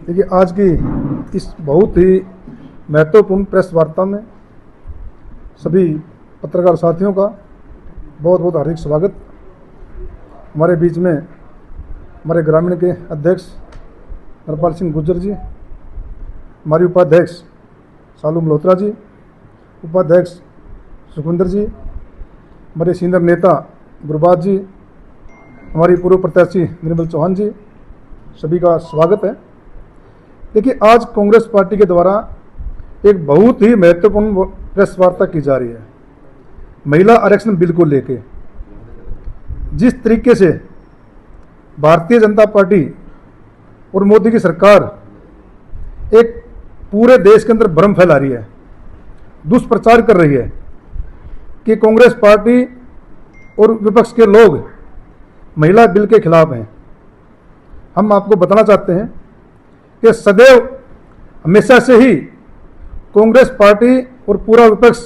देखिए, आज की इस बहुत ही महत्वपूर्ण प्रेस वार्ता में सभी पत्रकार साथियों का बहुत बहुत हार्दिक स्वागत। हमारे बीच में हमारे ग्रामीण के अध्यक्ष हरपाल सिंह गुर्जर जी, हमारी उपाध्यक्ष सालू मल्होत्रा जी, उपाध्यक्ष सुखविंदर जी, हमारे सीनियर नेता गुरबाज जी, हमारी पूर्व प्रत्याशी निर्मल चौहान जी, सभी का स्वागत है। देखिए, आज कांग्रेस पार्टी के द्वारा एक बहुत ही महत्वपूर्ण प्रेस वार्ता की जा रही है। महिला आरक्षण बिल को लेके जिस तरीके से भारतीय जनता पार्टी और मोदी की सरकार एक पूरे देश के अंदर भ्रम फैला रही है, दुष्प्रचार कर रही है कि कांग्रेस पार्टी और विपक्ष के लोग महिला बिल के खिलाफ हैं। हम आपको बताना चाहते हैं कि सदैव हमेशा से ही कांग्रेस पार्टी और पूरा विपक्ष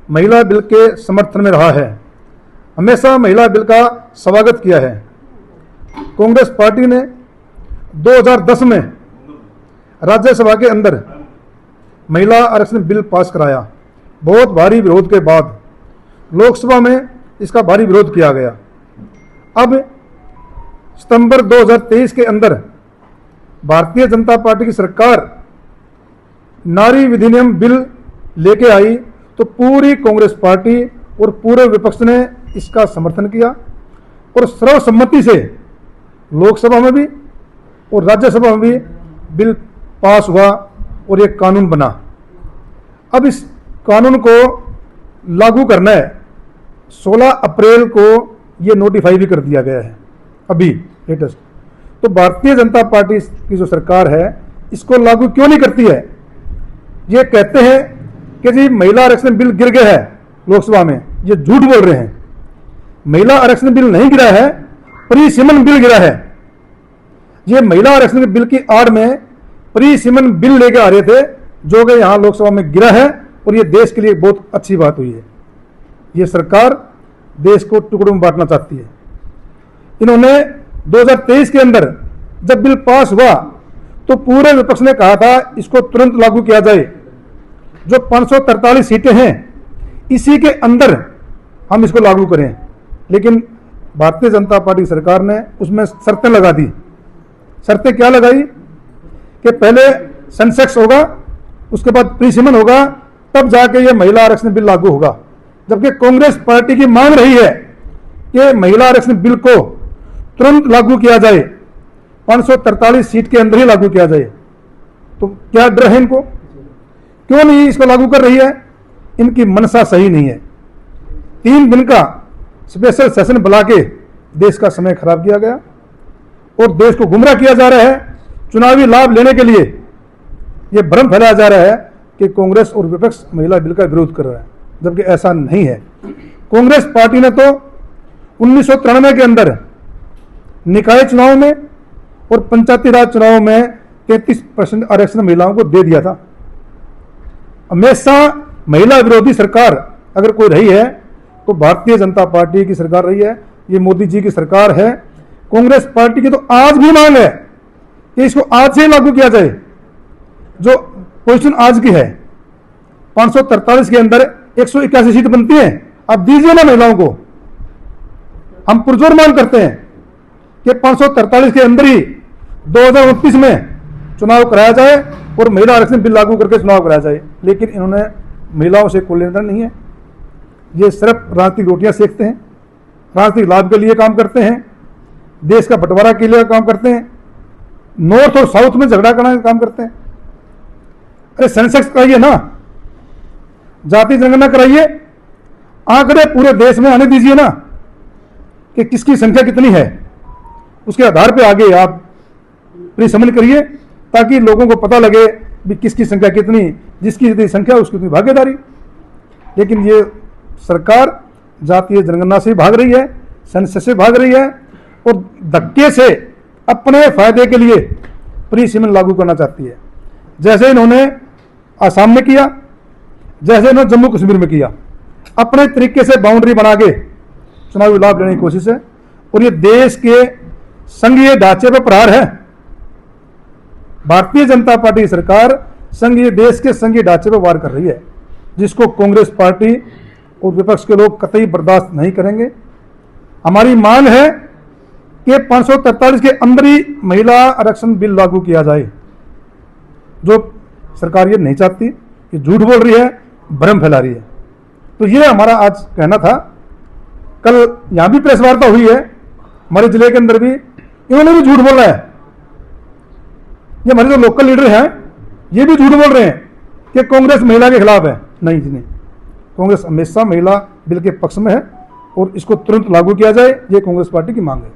महिला बिल के समर्थन में रहा है, हमेशा महिला बिल का स्वागत किया है। कांग्रेस पार्टी ने 2010 में राज्यसभा के अंदर महिला आरक्षण बिल पास कराया। बहुत भारी विरोध के बाद लोकसभा में इसका भारी विरोध किया गया। अब सितंबर 2023 के अंदर भारतीय जनता पार्टी की सरकार नारी विधिनियम बिल लेके आई तो पूरी कांग्रेस पार्टी और पूरे विपक्ष ने इसका समर्थन किया और सर्वसम्मति से लोकसभा में भी और राज्यसभा में भी बिल पास हुआ और ये कानून बना। अब इस कानून को लागू करना है। 16 अप्रैल को ये नोटिफाई भी कर दिया गया है अभी लेटेस्ट। तो भारतीय जनता पार्टी की जो सरकार है इसको लागू क्यों नहीं करती है? ये कहते हैं कि जी महिला आरक्षण बिल गिर गया है लोकसभा में, ये झूठ बोल रहे हैं। महिला आरक्षण बिल नहीं गिरा है, प्री सीमन बिल गिरा है। ये महिला आरक्षण बिल की आड़ में प्री सीमन बिल लेके आ रहे थे जो कि यहां लोकसभा में गिरा है और ये देश के लिए बहुत अच्छी बात हुई है। ये सरकार देश को टुकड़ों में बांटना चाहती है। इन्होंने 2023 के अंदर जब बिल पास हुआ तो पूरे विपक्ष ने कहा था इसको तुरंत लागू किया जाए। जो 543 सीटें हैं इसी के अंदर हम इसको लागू करें, लेकिन भारतीय जनता पार्टी सरकार ने उसमें शर्तें लगा दी। शर्तें क्या लगाई कि पहले सेंसेक्स होगा, उसके बाद प्री सीमन होगा, तब जाके ये महिला आरक्षण बिल लागू होगा। जबकि कांग्रेस पार्टी की मांग रही है कि महिला आरक्षण बिल को तुरंत लागू किया जाए, 543 सीट के अंदर ही लागू किया जाए। तो क्या डर है इनको? क्यों नहीं इसको लागू कर रही है? इनकी मनसा सही नहीं है। 3 दिन का स्पेशल सेशन बुला के देश का समय खराब किया गया और देश को गुमराह किया जा रहा है। चुनावी लाभ लेने के लिए यह भ्रम फैलाया जा रहा है कि कांग्रेस और विपक्ष महिला बिल का विरोध कर रहा है, जबकि ऐसा नहीं है। कांग्रेस पार्टी ने तो 1993 के अंदर निकाय चुनाव में और पंचायती राज चुनाव में 33% आरक्षण महिलाओं को दे दिया था। हमेशा महिला विरोधी सरकार अगर कोई रही है तो भारतीय जनता पार्टी की सरकार रही है, ये मोदी जी की सरकार है। कांग्रेस पार्टी की तो आज भी मांग है कि इसको आज से लागू किया जाए। जो पोजीशन आज की है 543 के अंदर 181 सीट बनती है, अब दीजिए ना महिलाओं को। हम पुरजोर मांग करते हैं कि 543 के अंदर ही 2029 में चुनाव कराया जाए और महिला आरक्षण बिल लागू करके चुनाव कराया जाए। लेकिन इन्होंने महिलाओं से कोई लेना नहीं है। ये सिर्फ राजनीतिक रोटियां सेकते हैं, राजनीतिक लाभ के लिए काम करते हैं, देश का बंटवारा के लिए काम करते हैं, नॉर्थ और साउथ में झगड़ा करने का काम करते हैं। अरे सेंसेक्स कराइए ना, जाति जनगणना कराइए, आंकड़े पूरे देश में आने दीजिए ना कि किसकी संख्या कितनी है। उसके आधार पे आगे आप प्री-सीमन करिए ताकि लोगों को पता लगे भी किसकी संख्या कितनी, जिसकी जितनी संख्या उसकी उतनी भागीदारी। लेकिन ये सरकार जातीय जनगणना से भाग रही है, सेंसस से भाग रही है और धक्के से अपने फायदे के लिए प्री-सीमन लागू करना चाहती है। जैसे इन्होंने आसाम में किया, जैसे इन्होंने जम्मू कश्मीर में किया, अपने तरीके से बाउंड्री बना के चुनावी लाभ लेने की कोशिश है और ये देश के संघीय ढांचे पर प्रहार है। भारतीय जनता पार्टी की सरकार संघीय देश के संघीय ढांचे पर वार कर रही है, जिसको कांग्रेस पार्टी और विपक्ष के लोग कतई बर्दाश्त नहीं करेंगे। हमारी मांग है कि 543 के अंदर ही महिला आरक्षण बिल लागू किया जाए। जो सरकार ये नहीं चाहती, ये झूठ बोल रही है, भ्रम फैला रही है। तो ये हमारा आज कहना था। कल यहां भी प्रेस वार्ता हुई है, हमारे जिले के अंदर भी इन्होंने भी झूठ बोला है। ये हमारे जो लोकल लीडर हैं ये भी झूठ बोल रहे हैं कि कांग्रेस महिला के खिलाफ है। नहीं जी नहीं, कांग्रेस हमेशा महिला बिल के पक्ष में है और इसको तुरंत लागू किया जाए, ये कांग्रेस पार्टी की मांग है।